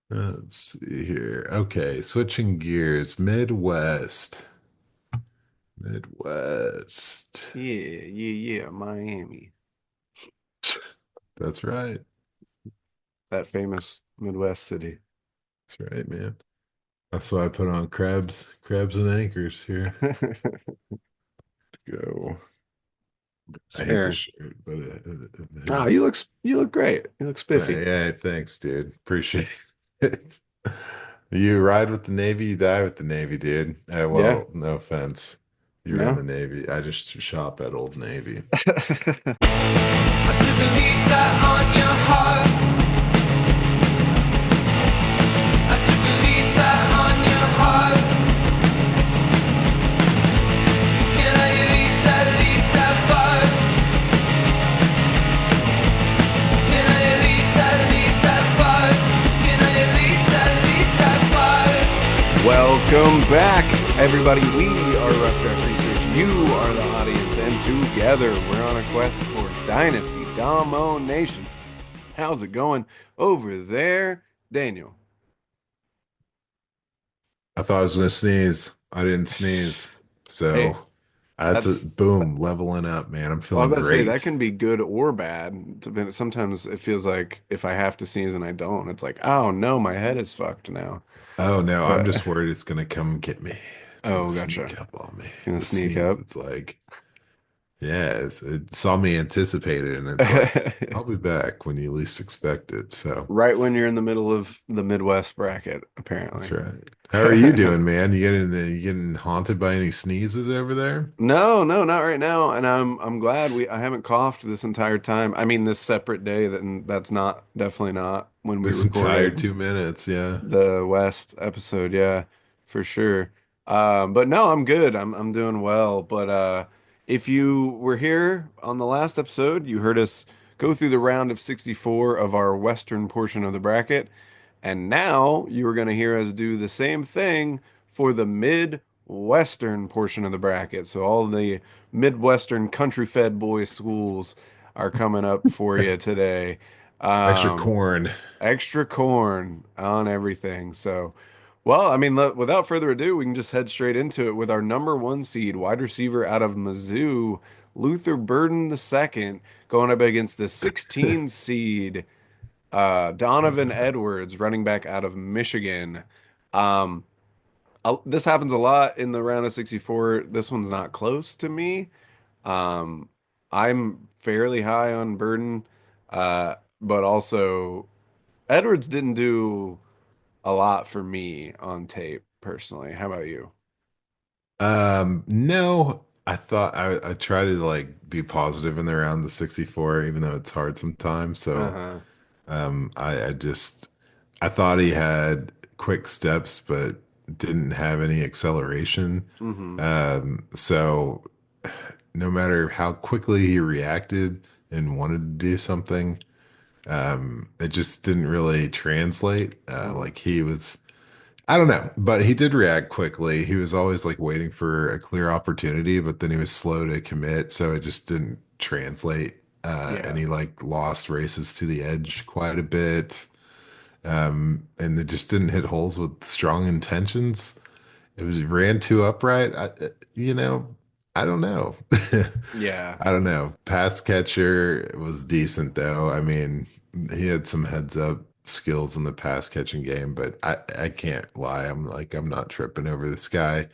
Let's see here. Okay, switching gears. Midwest. Midwest. Yeah, yeah, Miami. That's right. That famous Midwest city. That's right, man. That's why I put on crabs and anchors here. Go. It's I hate the fair. shirt, but it Oh, is. you look great. You look spiffy. Yeah, thanks, dude. Appreciate it. You ride with the Navy, you die with the Navy, dude. Yeah. Well, no offense. You're in the No? Navy. I just shop at Old Navy. I took a lease out on your heart. I took a lease out on your heart. Can I at least have fun? Can I at least have fun? Can I at least have fun? Welcome back, everybody. We are Rough Draft Research. You are the audience, and together we're on a quest for Dynasty Domination. How's it going over there, Daniel? I thought I was gonna sneeze. I didn't sneeze. Hey, So that's a that's boom, leveling up, man. I'm well, I was feeling about to say that great. can be good or bad. Sometimes it feels like if I have to sneeze and I don't, it's like, oh no, my head is fucked now. Oh no, I'm But just worried it's gonna come get me. It's gonna oh, gotcha. sneak up on me. It's gonna The sneak sneeze, up. it's like, yeah, it saw me anticipate it, and it's like, I'll be back when you least expect it. So Right when you're in the middle of the Midwest bracket, that's apparently. right. How are you doing, man? You getting haunted by any sneezes over there? No, no, not right now. And I'm glad I haven't coughed this entire time. I mean, this separate day that's not definitely not when we This entire recorded 2 minutes, yeah. the West episode. Yeah, for sure. But no, I'm good. I'm doing well. But if you were here on the last episode, you heard us go through the round of 64 of our Western portion of the bracket. And now you are going to hear us do the same thing for the Midwestern portion of the bracket. So all the Midwestern country-fed boy schools are coming up for you today. Extra Um, corn. Extra corn on everything. So, well, I mean, without further ado, we can just head straight into it with our number one seed, wide receiver out of Mizzou, Luther Burden II, going up against the 16 seed, Donovan Edwards, running back out of Michigan. Um, this happens a lot in the round of 64. This one's not close to me. Um, I'm fairly high on Burden, but also Edwards didn't do a lot for me on tape personally. How about you? No, I thought I try to like be positive in the round the 64, even though it's hard sometimes. So Uh-huh. I just I thought he had quick steps, but didn't have any acceleration. Mm-hmm. So no matter how quickly he reacted and wanted to do something, it just didn't really translate. Mm-hmm. Like he was, I don't know, but he did react quickly. He was always like waiting for a clear opportunity, but then he was slow to commit, so it just didn't translate. And Yeah. he like lost races to the edge quite a bit. And it just didn't hit holes with strong intentions. It was ran too upright. You know, I don't know. Yeah. I don't know. Pass catcher was decent though. I mean, he had some heads up skills in the pass catching game, but I can't lie. I'm not tripping over this guy.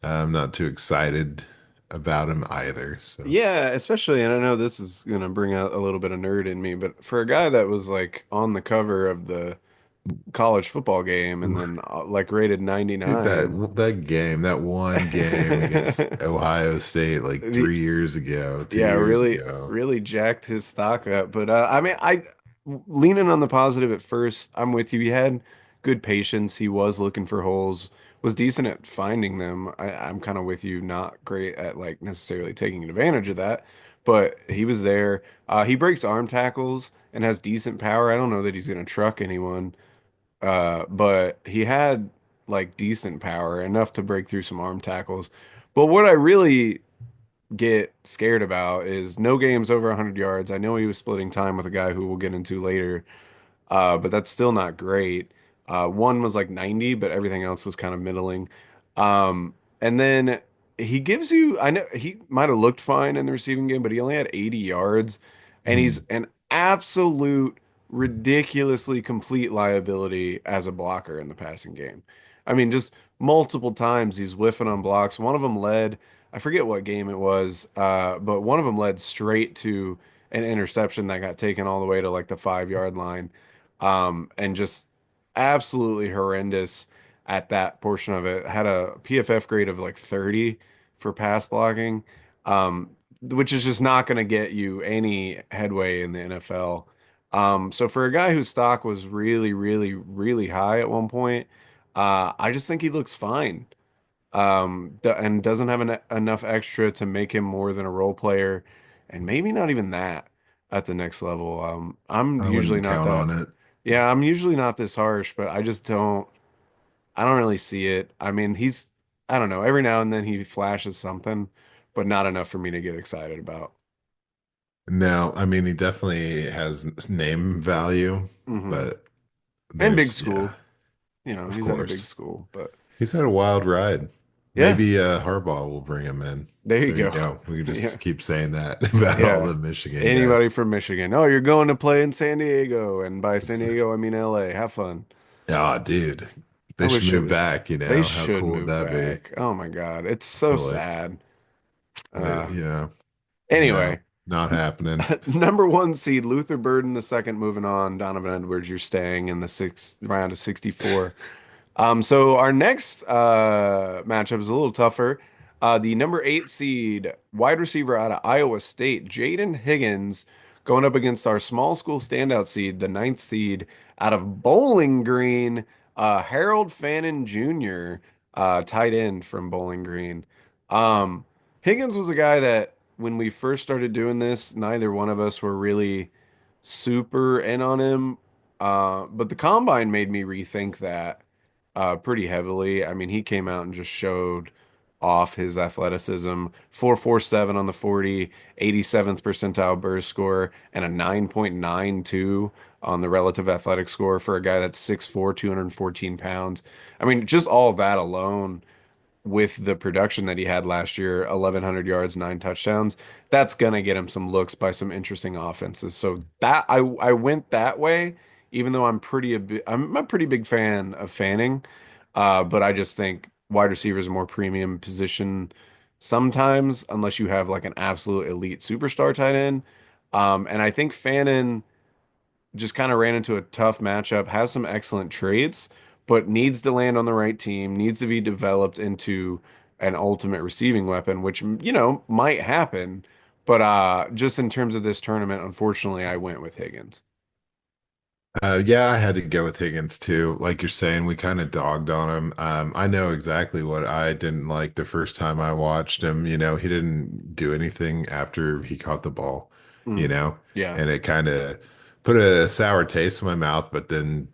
I'm not too excited about him either. So Yeah, especially, and I know this is gonna bring out a little bit of nerd in me, but for a guy that was like on the cover of the college football game and then like rated dude, 99, that one game against Ohio State like the 3 years ago, two yeah, years really, ago. really jacked his stock up. But I mean, I leaning on the positive at first. I'm with you. He had good patience. He was looking for holes. Was decent at finding them. I'm kind of with you. Not great at like necessarily taking advantage of that, but he was there. He breaks arm tackles and has decent power. I don't know that he's gonna truck anyone, but he had like decent power enough to break through some arm tackles. But what I really get scared about is no games over 100 yards. I know he was splitting time with a guy who we'll get into later, but that's still not great. One was like 90, but everything else was kind of middling. And then he gives you, I know he might have looked fine in the receiving game, but he only had 80 yards, and he's Mm. an absolute ridiculously complete liability as a blocker in the passing game. I mean, just multiple times he's whiffing on blocks. One of them led, I forget what game it was, but one of them led straight to an interception that got taken all the way to like the 5 yard line. And just absolutely horrendous at that portion of it. Had a PFF grade of like 30 for pass blocking, which is just not going to get you any headway in the NFL. So for a guy whose stock was really, really, really high at one point, I just think he looks fine. And doesn't have enough extra to make him more than a role player, and maybe not even that at the next level. I'm I usually wouldn't not count that. on it. Yeah, I'm usually not this harsh, but I just don't. I don't really see it. I mean, I don't know. Every now and then he flashes something, but not enough for me to get excited about. No, I mean he definitely has name value, Hmm. but And big yeah, school. You know, of he's at a big course. school, but He's had a wild ride. yeah, Maybe Harbaugh will bring him in. there you There you go. go. We can Yeah. just keep saying that about all Yeah. the Michigan Anybody guys. from Michigan. Oh, you're going to play in San Diego. And by San Diego, I mean LA. Have fun. Oh, dude, I they should wish it move was, back, you they know? How should cool would move that be? back. Oh my God. It's so But like, sad. Uh, you know, no, anyway, not happening. number one seed, Luther Burden the second, moving on. Donovan Edwards, you're staying in the sixth round of 64. So our next matchup is a little tougher. The number eight seed wide receiver out of Iowa State, Jayden Higgins, going up against our small school standout seed, the ninth seed out of Bowling Green, Harold Fannin Jr., tight end from Bowling Green. Um, Higgins was a guy that when we first started doing this, neither one of us were really super in on him. But the combine made me rethink that pretty heavily. I mean, he came out and just showed off his athleticism. 4.47 on the 40, 87th percentile burst score, and a 9.92 on the relative athletic score for a guy that's 6'4", 214 pounds. I mean, just all that alone with the production that he had last year, 1,100 yards, 9 touchdowns, that's gonna get him some looks by some interesting offenses. So that I went that way, even though I'm a pretty big fan of Fanning, but I just think wide receiver is a more premium position sometimes, unless you have like an absolute elite superstar tight end. And I think Fannin just kind of ran into a tough matchup, has some excellent traits, but needs to land on the right team, needs to be developed into an ultimate receiving weapon, which, might happen. But just in terms of this tournament, unfortunately, I went with Higgins. Yeah, I had to go with Higgins too. Like you're saying, we kind of dogged on him. I know exactly what I didn't like the first time I watched him. You know, he didn't do anything after he caught the ball, you Mm, know, yeah. and it kind of put a sour taste in my mouth. But then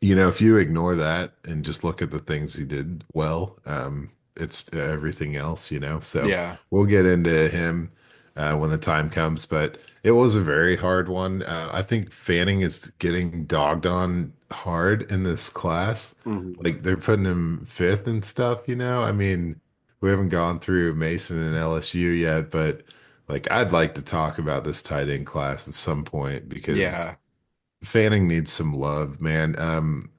if you ignore that and just look at the things he did well, it's everything else, you know. So Yeah. we'll get into him when the time comes, but it was a very hard one. I think Fanning is getting dogged on hard in this class. Mhm. Like they're putting him fifth and stuff, you know. I mean, we haven't gone through Mason and LSU yet, but like I'd like to talk about this tight end class at some point because Yeah. Fanning needs some love, man.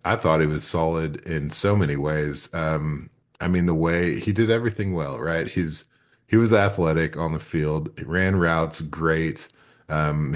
I thought he was solid in so many ways. I mean, the way he did everything well, right? He was athletic on the field. He ran routes great.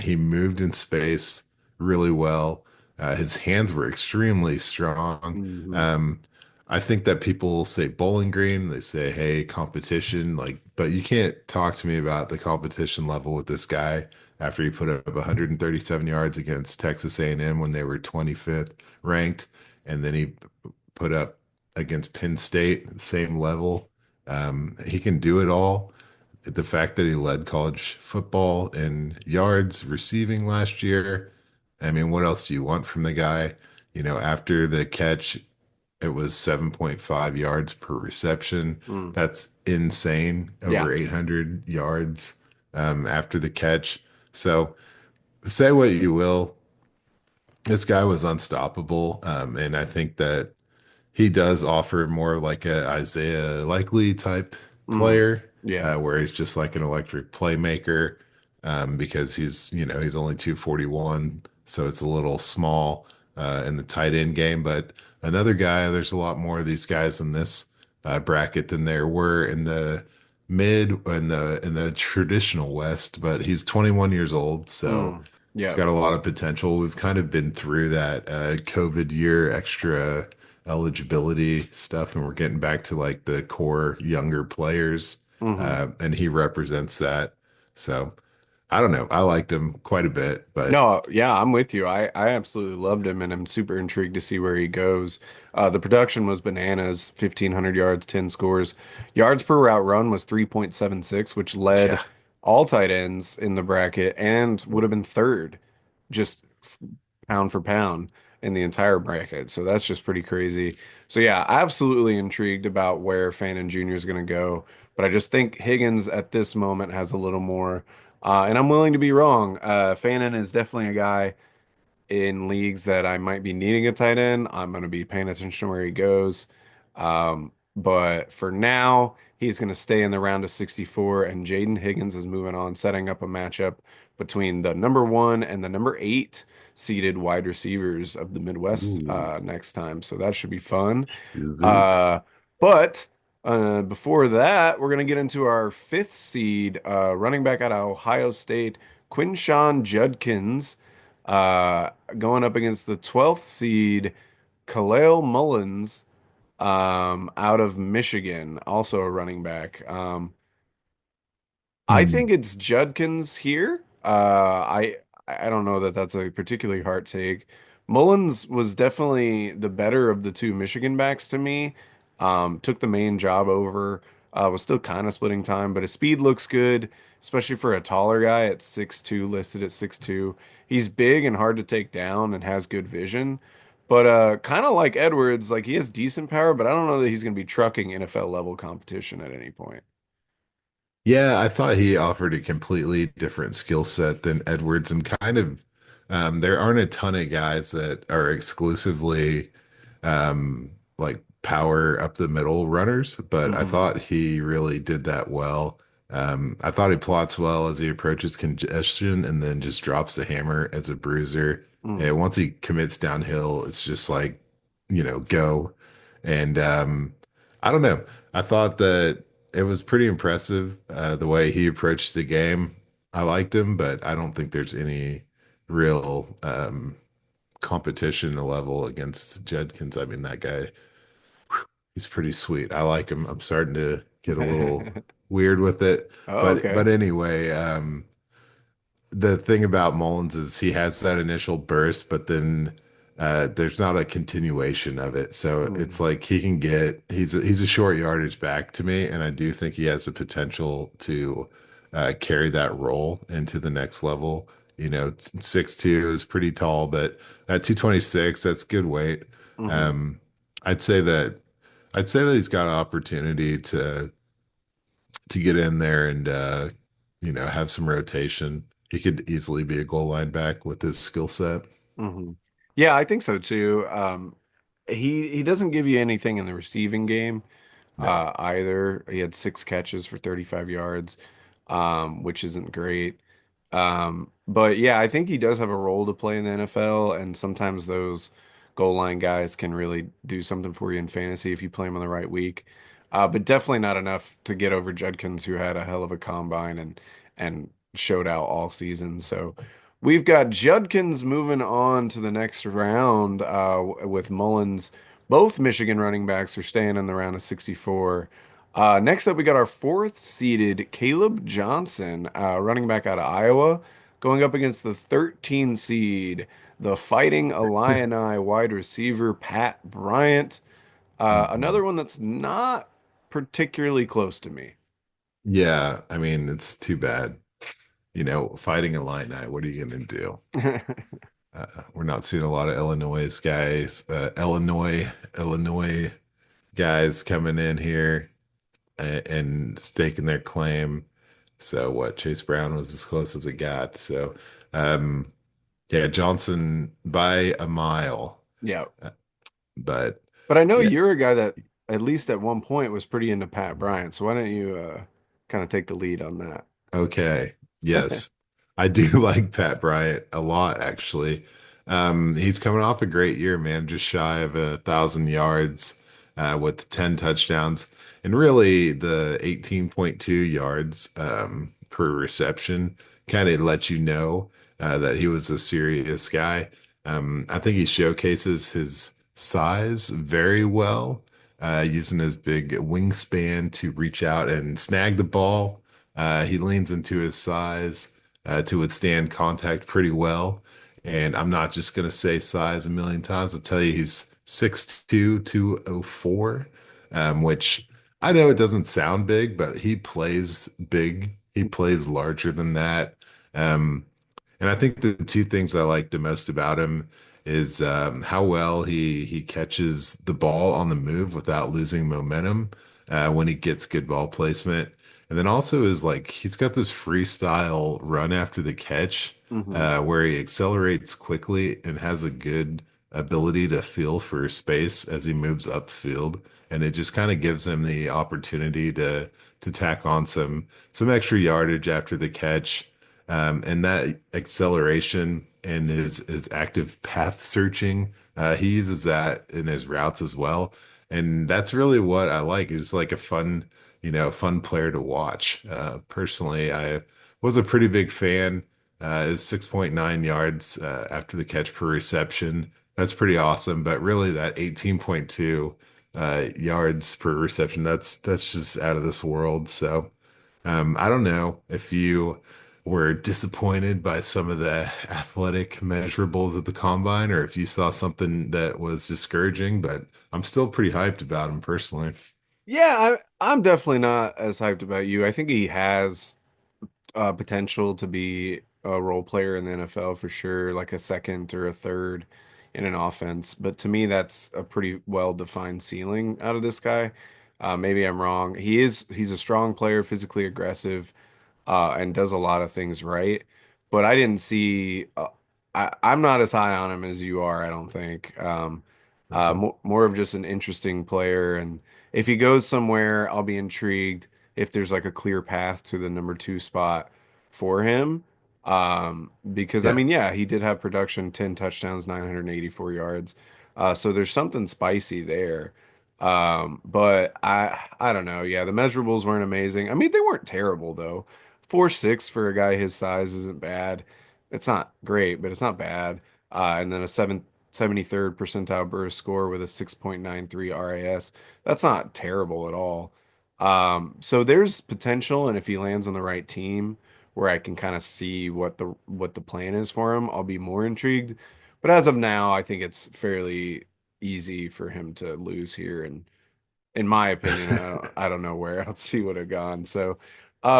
He moved in space really well. His hands were extremely strong. Hmm. Um, I think that people say Bowling Green, they say, hey, competition, like, but you can't talk to me about the competition level with this guy after he put up 137 yards against Texas A&M when they were 25th ranked, and then he put up against Penn State the same level. He can do it all. The fact that he led college football in yards receiving last year, I mean, what else do you want from the guy? After the catch, it was 7.5 yards per reception. Mm. That's insane. Yeah. Over 800 yards after the catch. So say what you will. This guy was unstoppable. And I think that he does offer more like a Isaiah Likely type Hmm. player, Yeah. where he's just like an electric playmaker, because he's only 241, so it's a little small in the tight end game. But another guy, there's a lot more of these guys in this bracket than there were in the mid in the traditional West. But he's 21 years old, so Mm. he's Yeah. got a lot of potential. We've kind of been through that COVID year extra eligibility stuff, and we're getting back to like the core younger players, Hmm. and he represents that. So I don't know. I liked him quite a bit, but No, yeah, I'm with you. I absolutely loved him, and I'm super intrigued to see where he goes. The production was bananas, 1,500 yards, 10 scores. Yards per route run was 3.76, which led yeah. all tight ends in the bracket and would have been third, just pound for pound in the entire bracket. So that's just pretty crazy. So yeah, absolutely intrigued about where Fannin Jr. is going to go, but I just think Higgins at this moment has a little more. And I'm willing to be wrong. Fannin is definitely a guy in leagues that I might be needing a tight end. I'm going to be paying attention to where he goes. But for now, he's going to stay in the round of 64, and Jayden Higgins is moving on, setting up a matchup between the number one and the number eight seeded wide receivers of the Midwest Ooh, next time. So that should be fun. is it? Uh, but before that, we're going to get into our fifth seed running back out of Ohio State, Quinshon Judkins, going up against the 12th seed, Kalel Mullings, out of Michigan, also a running back. I Hmm. think it's Judkins here. I don't know that that's a particularly hard take. Mullins was definitely the better of the two Michigan backs to me. Took the main job over. Was still kind of splitting time, but his speed looks good, especially for a taller guy at 6'2", listed at 6'2". He's big and hard to take down and has good vision. But kind of like Edwards, like he has decent power, but I don't know that he's going to be trucking NFL level competition at any point. Yeah, I thought he offered a completely different skill set than Edwards, and kind of there aren't a ton of guys that are exclusively like power up the middle runners, but I Hmm. thought he really did that well. I thought he plots well as he approaches congestion and then just drops the hammer as a bruiser. And once he commits downhill, it's just like, go. And I don't know. I thought that it was pretty impressive the way he approached the game. I liked him, but I don't think there's any real competition level against Judkins. I mean, that guy, he's pretty sweet. I like him. I'm starting to get a little weird with it, Oh, but okay. anyway, the thing about Mullins is he has that initial burst, but then there's not a continuation of it. So it's Mm, like he's a short yardage back to me, and I do think he has the potential to carry that role into the next level. 6'2" is pretty tall, but at 226, that's good weight. hmm. Um, I'd say that I'd say that he's got an opportunity to get in there and have some rotation. He could easily be a goal line back with his skill set. Hmm. Yeah, I think so too. He doesn't give you anything in the receiving game No. either. He had 6 catches for 35 yards, which isn't great. But yeah, I think he does have a role to play in the NFL, and sometimes those goal line guys can really do something for you in fantasy if you play them on the right week. But definitely not enough to get over Judkins, who had a hell of a combine and showed out all season. So we've got Judkins moving on to the next round with Mullins. Both Michigan running backs are staying in the round of 64. Next up, we got our fourth seeded Kaleb Johnson, running back out of Iowa, going up against the 13 seed, the Fighting Illini wide receiver Pat Bryant. Mhm. Another one that's not particularly close to me. Yeah, I mean, it's too bad. Fighting Illini, what are you going to do? We're not seeing a lot of Illinois guys coming in here and staking their claim. So what? Chase Brown was as close as it got. So, um, Yeah, Johnson by a mile. Yeah. Uh, But But I know yeah, you're a guy that at least at one point was pretty into Pat Bryant. So why don't you kind of take the lead on that? okay. Yes. I do like Pat Bryant a lot, actually. He's coming off a great year, man, just shy of 1,000 yards with 10 touchdowns. And really, the 18.2 yards per reception kind of let you know that he was a serious guy. I think he showcases his size very well, using his big wingspan to reach out and snag the ball. He leans into his size to withstand contact pretty well. And I'm not just going to say size a million times. I'll tell you he's 6'2", 204, which I know it doesn't sound big, but he plays big. He plays larger than that. Um, and I think the two things I like the most about him is how well he catches the ball on the move without losing momentum when he gets good ball placement. And then also is like he's got this freestyle run after the catch Hmm. where he accelerates quickly and has a good ability to feel for space as he moves upfield. And it just kind of gives him the opportunity to tack on some extra yardage after the catch. And that acceleration and his active path searching, he uses that in his routes as well. And that's really what I like. Is like a fun, fun player to watch. Personally, I was a pretty big fan. Is 6.9 yards after the catch per reception. That's pretty awesome. But really, that 18.2 yards per reception, that's just out of this world. So. I don't know if you were disappointed by some of the athletic measurables at the combine or if you saw something that was discouraging, but I'm still pretty hyped about him personally. Yeah, I'm definitely not as hyped about you. I think he has potential to be a role player in the NFL for sure, like a second or a third in an offense. But to me, that's a pretty well-defined ceiling out of this guy. Maybe I'm wrong. He's a strong player, physically aggressive, and does a lot of things right. But I didn't see. I'm not as high on him as you are. I don't think. Okay. More of just an interesting player, and if he goes somewhere, I'll be intrigued if there's like a clear path to the number two spot for him. Because I Yeah. mean, yeah, he did have production, 10 touchdowns, 984 yards. So there's something spicy there. But I don't know. Yeah, the measurables weren't amazing. I mean, they weren't terrible though. 4.6 for a guy his size isn't bad. It's not great, but it's not bad. And then a 73rd percentile burst score with a 6.93 RAS. That's not terrible at all. So there's potential, and if he lands on the right team where I can kind of see what the plan is for him, I'll be more intrigued. But as of now, I think it's fairly easy for him to lose here, and in my opinion, I don't know where else he would have gone. So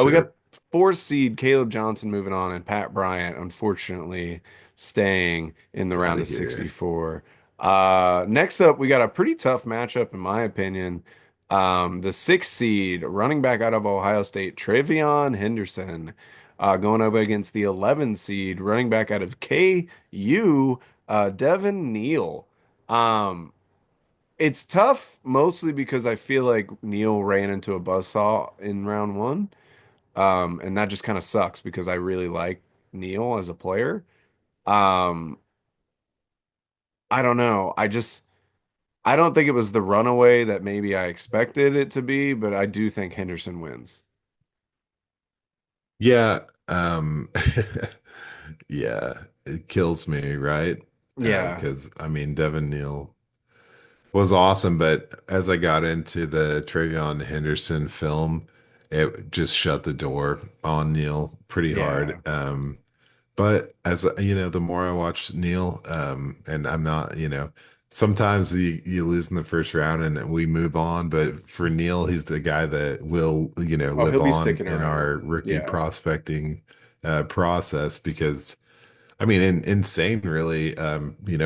we got Sure. fourth seed Kaleb Johnson moving on, and Pat Bryant, unfortunately, staying in the It's out round of of here. 64. Next up, we got a pretty tough matchup, in my opinion. The sixth seed, running back out of Ohio State, TreVeyon Henderson, going up against the 11 seed, running back out of KU, Devin Neal. Um, it's tough mostly because I feel like Neal ran into a buzzsaw in round one. And that just kind of sucks because I really like Neal as a player. Um, I don't know. I don't think it was the runaway that maybe I expected it to be, but I do think Henderson wins. Yeah. Yeah, it kills me, right? Yeah. Because I mean, Devin Neal was awesome, but as I got into the TreVeyon Henderson film, it just shut the door on Neal pretty hard. Yeah. But as the more I watch Neal, and I'm not, sometimes you lose in the first round and we move on. But for Neal, he's the guy that will, Oh, he'll live be on sticking in around. our rookie Yeah. prospecting process because I mean, insane, really.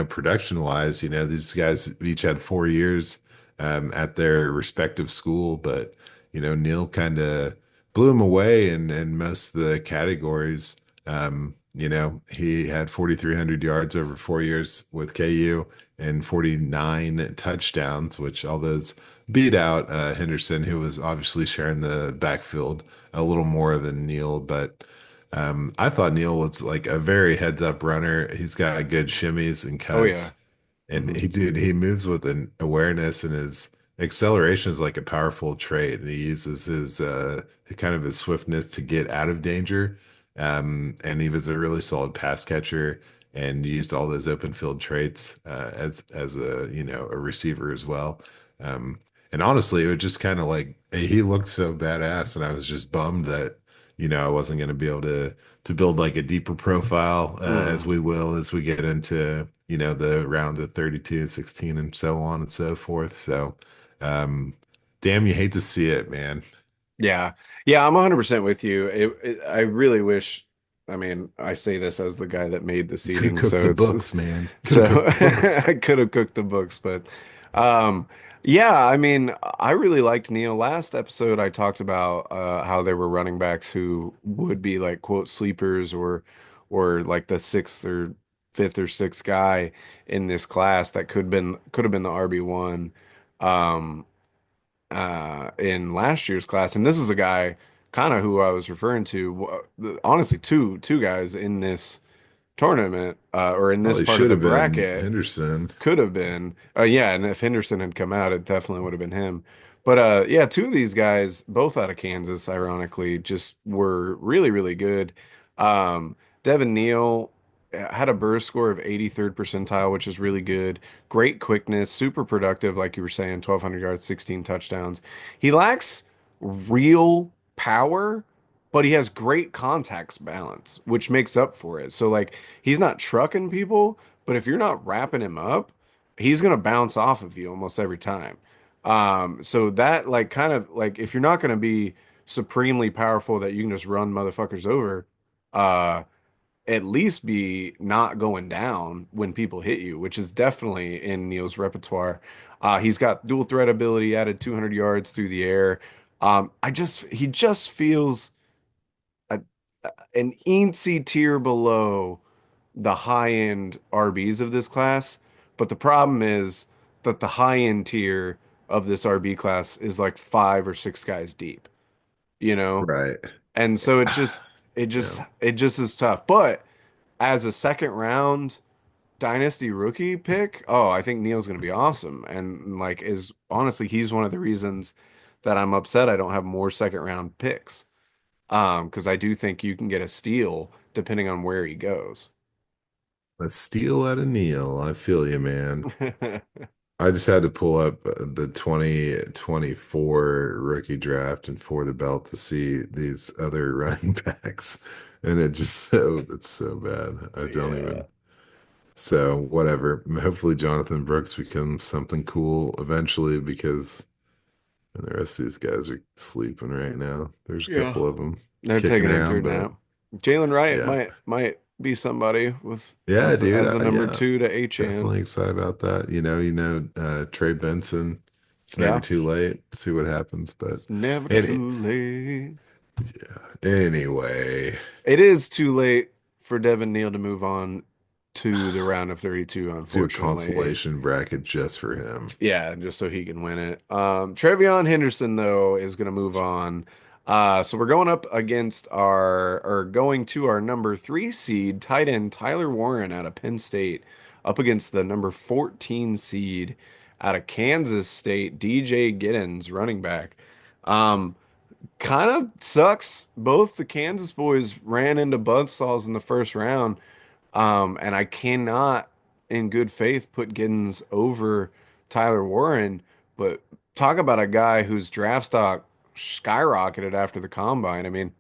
Production wise, these guys each had 4 years at their respective school, but Neil kind of blew him away in most of the categories. He had 4,300 yards over 4 years with KU and 49 touchdowns, which all those beat out Henderson, who was obviously sharing the backfield a little more than Neal. But I thought Neal was like a very heads up runner. He's got good shimmies and Oh yeah. cuts. And Hmm. he moves with an awareness, and his acceleration is like a powerful trait. And he uses his kind of his swiftness to get out of danger. And he was a really solid pass catcher and used all those open field traits as a a receiver as well. Um, and honestly, it was just kind of like he looked so badass, and I was just bummed that I wasn't going to be able to build like a deeper profile as Hmm. we will as we get into the rounds of 32, 16, and so on and so forth. So, um, damn, you hate to see it, man. Yeah. Yeah, I'm 100% with you. I really wish, I mean, I say this as the guy that made the You could have seating, cooked so the it's books, man. Could have so cooked the books. I could have cooked the books, but um yeah, I mean, I really liked Neil. Last episode I talked about how there were running backs who would be like quote sleepers or like the sixth or fifth or sixth guy in this class that could have been the RB1. Um in last year's class, and this is a guy kind of who I was referring to. Honestly, two guys in this tournament or in this Probably part of should the have been bracket Henderson. could have been. Yeah, and if Henderson had come out, it definitely would have been him. But yeah, two of these guys, both out of Kansas, ironically, just were really, really good. Devin Neal had a burst score of 83rd percentile, which is really good. Great quickness, super productive, like you were saying, 1,200 yards, 16 touchdowns. He lacks real power, but he has great contacts balance, which makes up for it. So like he's not trucking people, but if you're not wrapping him up, he's gonna bounce off of you almost every time. So that like kind of like if you're not gonna be supremely powerful that you can just run motherfuckers over, uh, at least be not going down when people hit you, which is definitely in Neal's repertoire. He's got dual threat ability, added 200 yards through the air. He just feels a, an eensy tier below the high end RBs of this class. But the problem is that the high end tier of this RB class is like five or six guys deep, you know? Right. And so it just Yeah. it just is tough. But as a second round dynasty rookie pick, oh, I think Neal's gonna be awesome. And like is honestly he's one of the reasons that I'm upset I don't have more second round picks. Because I do think you can get a steal depending on where he goes. A steal at a Neal. I feel you, man. I just had to pull up the 2024 rookie draft and for the belt to see these other running backs. And it's so bad. I don't Yeah. even. So whatever. Hopefully Jonathan Brooks becomes something cool eventually because the rest of these guys are sleeping right now. There's a Yeah. couple of them They're kicking taking a around, dirt but nap. Jaylen Wright yeah. might be somebody with Yeah, dude. as a number Yeah, two to H-An. definitely excited about that. Trey Benson. It's never Yeah. too late. See what happens. But It's never any, too late. yeah. Anyway, It is too late for Devin Neal to move on to the round of 32, do a unfortunately. consolation bracket just for him. Yeah, just so he can win it. TreVeyon Henderson, though, is going to move on. So we're going up against or going to our number three seed, tight end Tyler Warren out of Penn State, up against the number 14 seed out of Kansas State, DJ Giddens, running back. Um, Kind of sucks. Both the Kansas boys ran into buzzsaws in the first round. And I cannot, in good faith, put Giddens over Tyler Warren. But talk about a guy whose draft stock skyrocketed after the combine. I mean,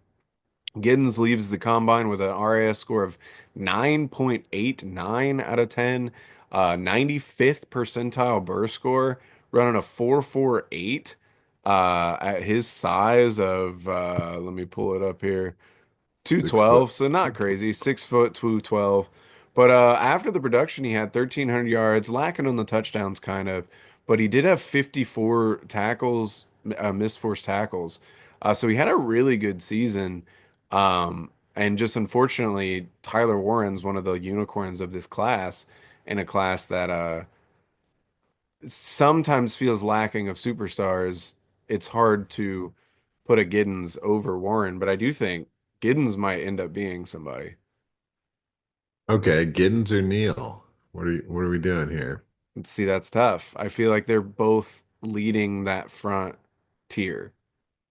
Giddens leaves the combine with an RAS score of 9.89 out of 10, 95th percentile burst score, running a 4.48 at his size of, let me pull it up here. 6 foot. 212, so not crazy. 6 foot, 212. But after the production, he had 1,300 yards, lacking on the touchdowns, kind of. But he did have 54 tackles, missed forced tackles. So he had a really good season. And just unfortunately, Tyler Warren's one of the unicorns of this class, in a class that sometimes feels lacking of superstars. It's hard to put a Giddens over Warren, but I do think Giddens might end up being somebody. Okay, Giddens or Neal? What are we doing here? See, that's tough. I feel like they're both leading that front tier.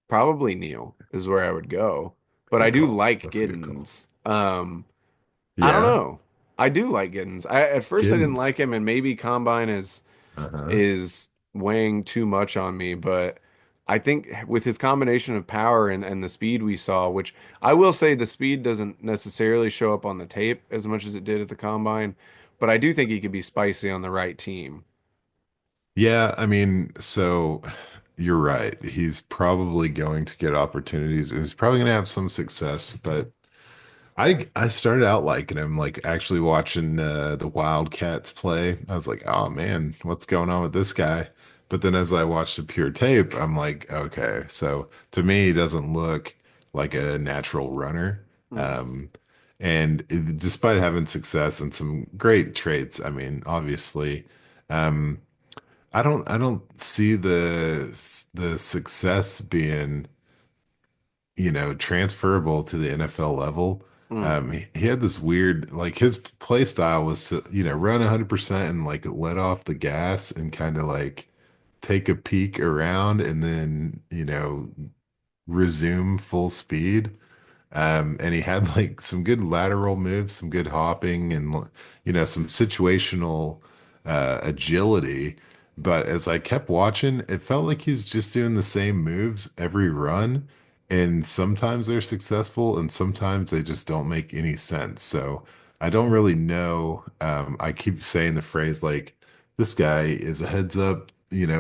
Probably Neal is where I would go, but I Good do call. like That's a good call. Giddens. I don't Yeah, know. I do like Giddens. I at first I didn't Giddens. like him, and maybe Combine Uh-huh. is weighing too much on me, but I think with his combination of power and the speed we saw, which I will say the speed doesn't necessarily show up on the tape as much as it did at the Combine, but I do think he could be spicy on the right team. Yeah, I mean, so you're right. He's probably going to get opportunities and he's probably going to have some success, but I started out liking him, like actually watching the Wildcats play. I was like, oh man, what's going on with this guy? But then as I watched the pure tape, I'm like, okay, so to me, he doesn't look like a natural runner. Mhm. Um, despite having success and some great traits, I mean, obviously, um, I don't see the success being transferable to the NFL level. Mm. He had this weird, like his play style was to, run 100% and like let off the gas and kind of like take a peek around and then, resume full speed. And he had like some good lateral moves, some good hopping, and some situational agility. But as I kept watching, it felt like he's just doing the same moves every run. And sometimes they're successful, and sometimes they just don't make any sense. So I don't really know. I keep saying the phrase like, this guy is a heads up,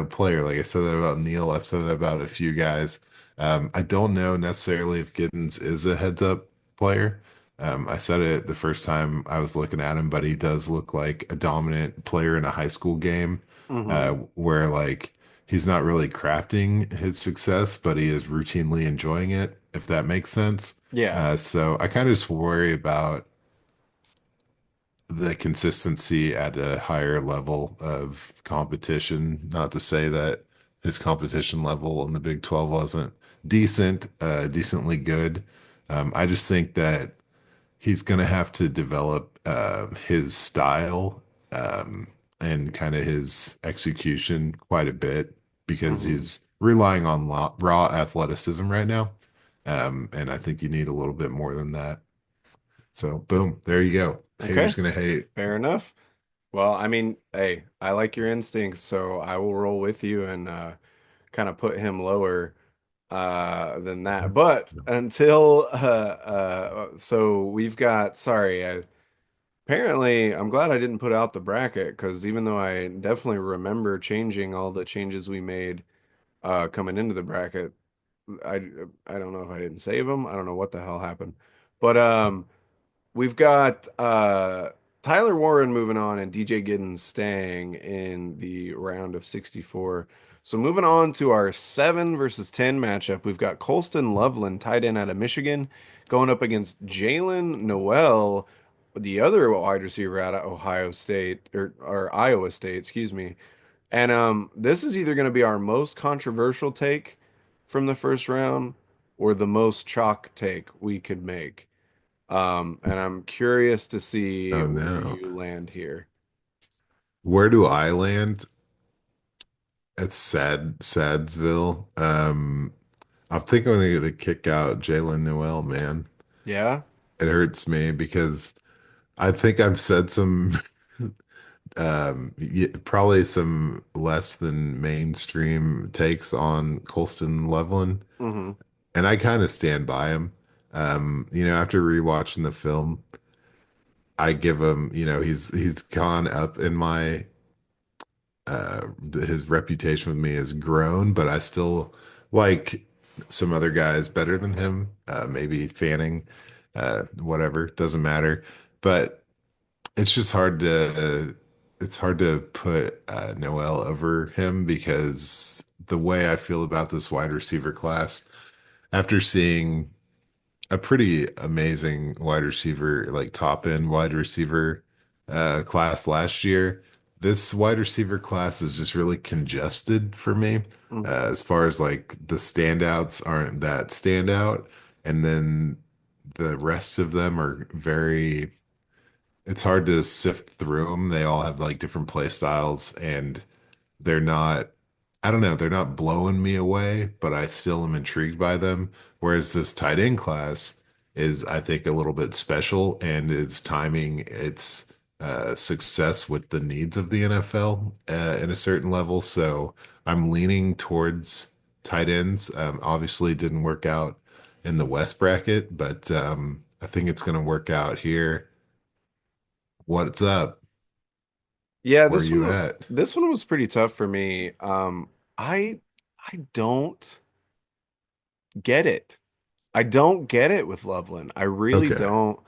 player. Like I said that about Neal. I've said that about a few guys. I don't know necessarily if Giddens is a heads up player. I said it the first time I was looking at him, but he does look like a dominant player in a high school game, Hmm. where like he's not really crafting his success, but he is routinely enjoying it, if that makes sense. Yeah. So I kind of just worry about the consistency at a higher level of competition. Not to say that his competition level in the Big 12 wasn't decently good. I just think that he's going to have to develop his style and kind of his execution quite a bit because Hmm. he's relying on raw athleticism right now. And I think you need a little bit more than that. So, boom, there you go. Okay. Haters gonna hate. Fair enough. Well, I mean, hey, I like your instincts, so I will roll with you and kind of put him lower than that. But until so we've got sorry, apparently I'm glad I didn't put out the bracket because even though I definitely remember changing all the changes we made coming into the bracket, I I don't know if I didn't save them. I don't know what the hell happened. But we've got Tyler Warren moving on and DJ Giddens staying in the round of 64. So moving on to our 7 versus 10 matchup, we've got Colston Loveland, tight end out of Michigan, going up against JAylin Noel, the other wide receiver out of Ohio State or Iowa State, excuse me. And this is either going to be our most controversial take from the first round or the most chalk take we could make. And I'm curious to see Oh where no. you land here. Where do I land? It's Sadsville. I think I'm gonna kick out Jalen Noel, man. Yeah? It hurts me because I think I've said some probably some less than mainstream takes on Colston Loveland, Hmm. and I kind of stand by him. After rewatching the film, I give him, he's gone up in my his reputation with me has grown, but I still like some other guys better than him. Maybe Fanning, whatever, doesn't matter. But it's just hard to put Noel over him because the way I feel about this wide receiver class after seeing a pretty amazing wide receiver, like top end wide receiver class last year. This wide receiver class is just really congested for me, Mm. as far as like the standouts aren't that standout, and then the rest of them are very, it's hard to sift through them. They all have like different play styles, and they're not, I don't know, they're not blowing me away, but I still am intrigued by them. Whereas this tight end class is, I think, a little bit special, and it's timing its success with the needs of the NFL in a certain level. So I'm leaning towards tight ends. Obviously, it didn't work out in the West bracket, but I think it's going to work out here. What's up? Yeah, Where you at? this one was pretty tough for me. I I don't get it. I don't get it with Loveland. I really Okay. don't.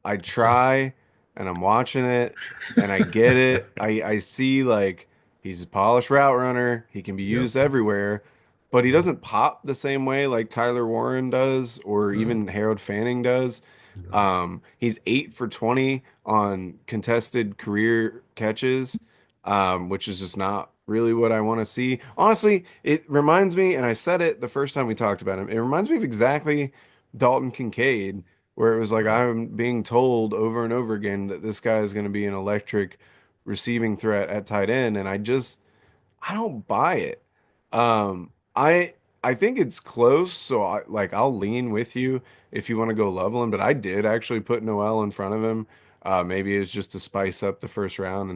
I try and I'm watching it and I get it. I see like he's a polished route runner. He can be Yep. used everywhere, but he doesn't pop the same way like Tyler Warren does or No, even Harold Fanning does. no. He's 8 for 20 on contested career catches, which is just not really what I want to see. Honestly, it reminds me, and I said it the first time we talked about him, it reminds me of exactly Dalton Kincaid, where it was like I'm being told over and over again that this guy is going to be an electric receiving threat at tight end, and I don't buy it. I think it's close, so I'll lean with you if you want to go Loveland, but I did actually put Noel in front of him. Maybe it's just to spice up the first round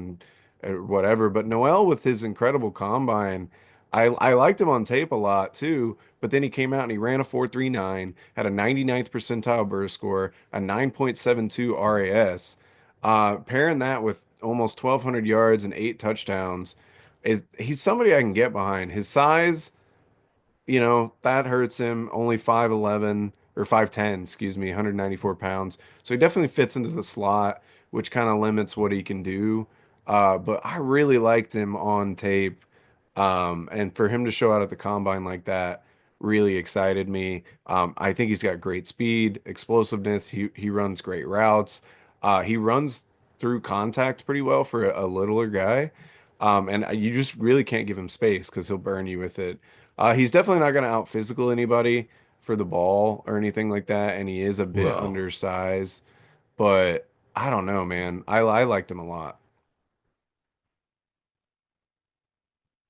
and whatever. But Noel with his incredible combine, I liked him on tape a lot too. But then he came out and he ran a 4.39, had a 99th percentile burst score, a 9.72 RAS. Pairing that with almost 1,200 yards and 8 touchdowns he's somebody I can get behind. His size, that hurts him. Only 5'11" or 5'10", excuse me, 194 pounds. So he definitely fits into the slot, which kind of limits what he can do. But I really liked him on tape. And for him to show out at the combine like that really excited me. I think he's got great speed, explosiveness. He runs great routes. He runs through contact pretty well for a littler guy. And you just really can't give him space because he'll burn you with it. He's definitely not going to out physical anybody for the ball or anything like that, and he is a bit Well, undersized. But I don't know, man. I liked him a lot.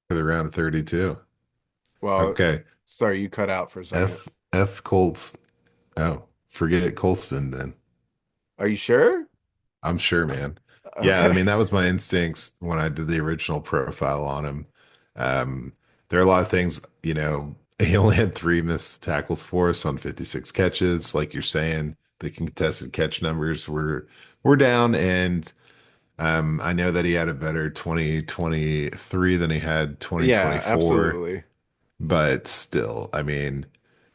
for the round of 32. Well, Okay. sorry, you cut out for a second. F Colts. Oh, forget Colston then. Are you sure? I'm sure, man. Yeah, I Okay. mean that was my instincts when I did the original profile on him. Um, there are a lot of things, he only had three missed tackles for us on 56 catches. Like you're saying, the contested catch numbers were down, and I know that he had a better 2023 than he had Yeah, 2024. absolutely. But still, I mean,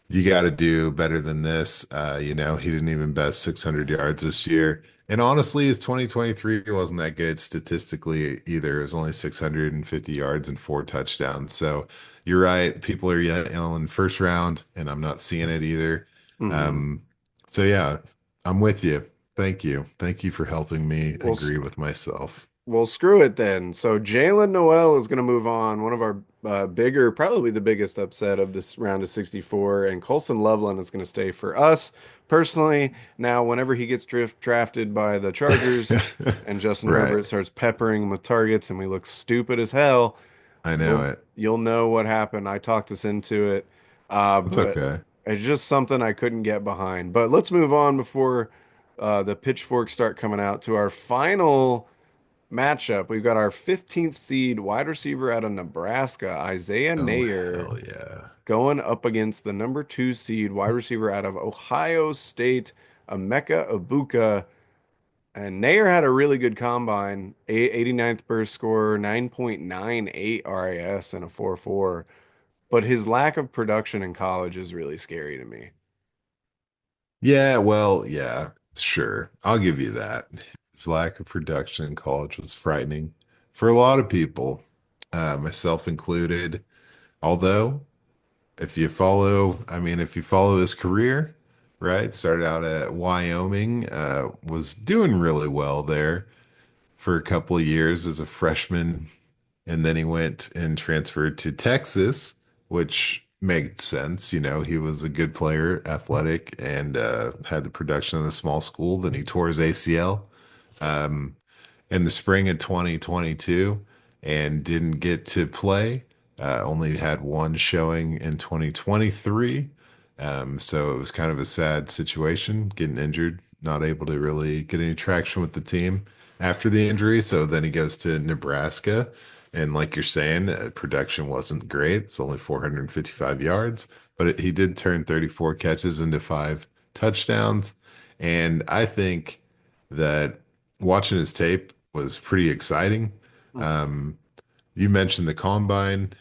you got to do better than this. He didn't even best 600 yards this year. And honestly, his 2023 wasn't that good statistically either. It was only 650 yards and four touchdowns. So you're right. People are yelling first round, and I'm not seeing it either. Hmm. Um, so yeah, I'm with you. Thank you. Thank you for helping me Well, agree with myself. well, screw it then. So JAylin Noel is going to move on. One of our bigger, probably the biggest upset of this round of 64, and Colston Loveland is going to stay for us personally. Now, whenever he gets drafted by the Chargers and Justin Right. Herbert starts peppering him with targets and we look stupid as hell, I know you'll it. you'll know what happened. I talked us into it, It's but okay. it's just something I couldn't get behind. But let's move on before the pitchforks start coming out to our final matchup. We've got our 15th seed wide receiver out of Nebraska, Isaiah Oh, Neyor, hell yeah. going up against the number 2 seed wide receiver out of Ohio State, Emeka Egbuka. And Neyor had a really good combine, 89th burst score, 9.98 RAS, and a 4.4. But his lack of production in college is really scary to me. Yeah, well, yeah, sure. I'll give you that. His lack of production in college was frightening for a lot of people, myself included. Although, if you follow his career, right? Started out at Wyoming, was doing really well there for a couple of years as a freshman, and then he went and transferred to Texas, which made sense. You know, he was a good player, athletic, and had the production in the small school. Then he tore his ACL. Um, in the spring of 2022 and didn't get to play. Only had one showing in 2023. So it was kind of a sad situation, getting injured, not able to really get any traction with the team after the injury. So then he goes to Nebraska. And like you're saying, production wasn't great. It's only 455 yards, but he did turn 34 catches into 5 touchdowns. And I think that watching his tape was pretty exciting. Um, you mentioned the combine.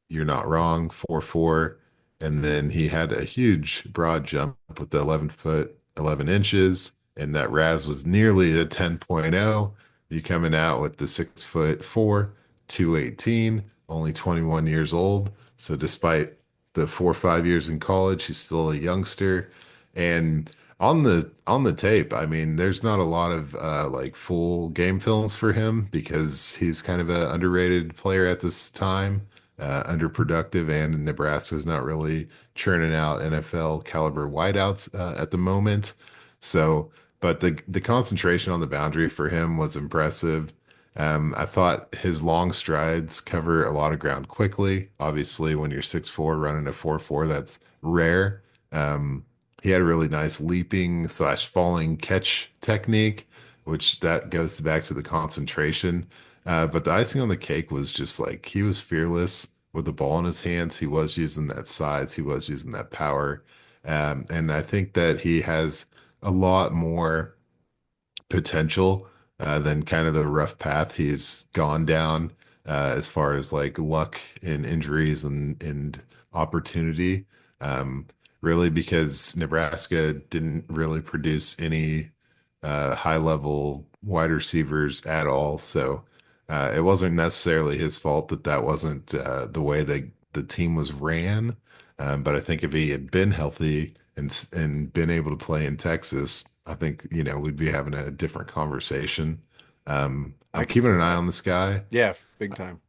You're not wrong. 4.4. And then he had a huge broad jump with the 11 foot, 11 inches. And that RAS was nearly a 10.0. You coming out with the 6'4", 218, only 21 years old. So despite the 4 or 5 years in college, he's still a youngster. And on the tape, I mean, there's not a lot of like full game films for him because he's kind of an underrated player at this time, underproductive, and Nebraska's not really churning out NFL caliber wideouts at the moment. So, but the concentration on the boundary for him was impressive. I thought his long strides cover a lot of ground quickly. Obviously, when you're 6'4", running a 4.4, that's rare. He had a really nice leaping slash falling catch technique, which that goes back to the concentration. But the icing on the cake was just like he was fearless with the ball in his hands. He was using that size, he was using that power. And I think that he has a lot more potential than kind of the rough path he's gone down as far as like luck and injuries and opportunity. Um, really, because Nebraska didn't really produce any high level wide receivers at all. So it wasn't necessarily his fault that that wasn't the way that the team was ran. But I think if he had been healthy and been able to play in Texas, I think we'd be having a different conversation. I I'm could keeping see an eye that. on this guy, Yeah, big time.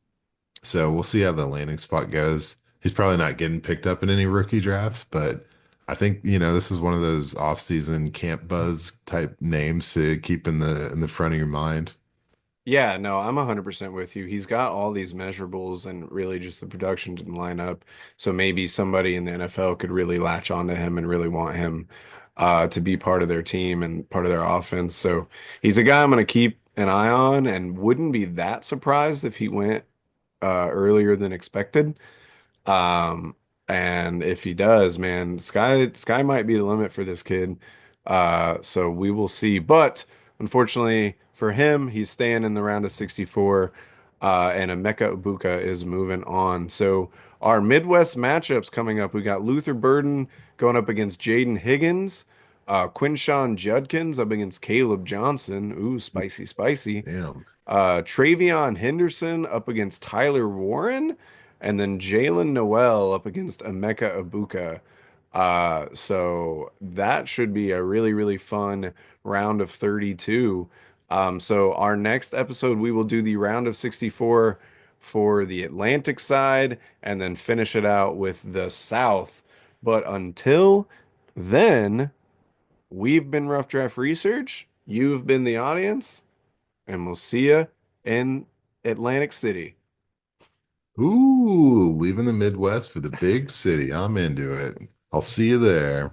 so we'll see how the landing spot goes. He's probably not getting picked up in any rookie drafts, but I think this is one of those off-season camp buzz type names to keep in the front of your mind. Yeah, no, I'm 100% with you. He's got all these measurables and really just the production didn't line up. So maybe somebody in the NFL could really latch onto him and really want him to be part of their team and part of their offense. So he's a guy I'm going to keep an eye on and wouldn't be that surprised if he went earlier than expected. Um, and if he does, man, sky might be the limit for this kid. So we will see. But unfortunately for him, he's staying in the round of 64. And Emeka Egbuka is moving on. So our Midwest matchups coming up, we got Luther Burden going up against Jayden Higgins, Quinshon Judkins up against Kaleb Johnson. Ooh, spicy, spicy. Damn. TreVeyon Henderson up against Tyler Warren, and then JAylin Noel up against Emeka Egbuka. So that should be a really, really fun round of 32. So our next episode, we will do the round of 64 for the Atlantic side and then finish it out with the South. But until then, we've been Rough Draft Research. You've been the audience and we'll see you in Atlantic City. Ooh, leaving the Midwest for the big city. I'm into it. I'll see you there.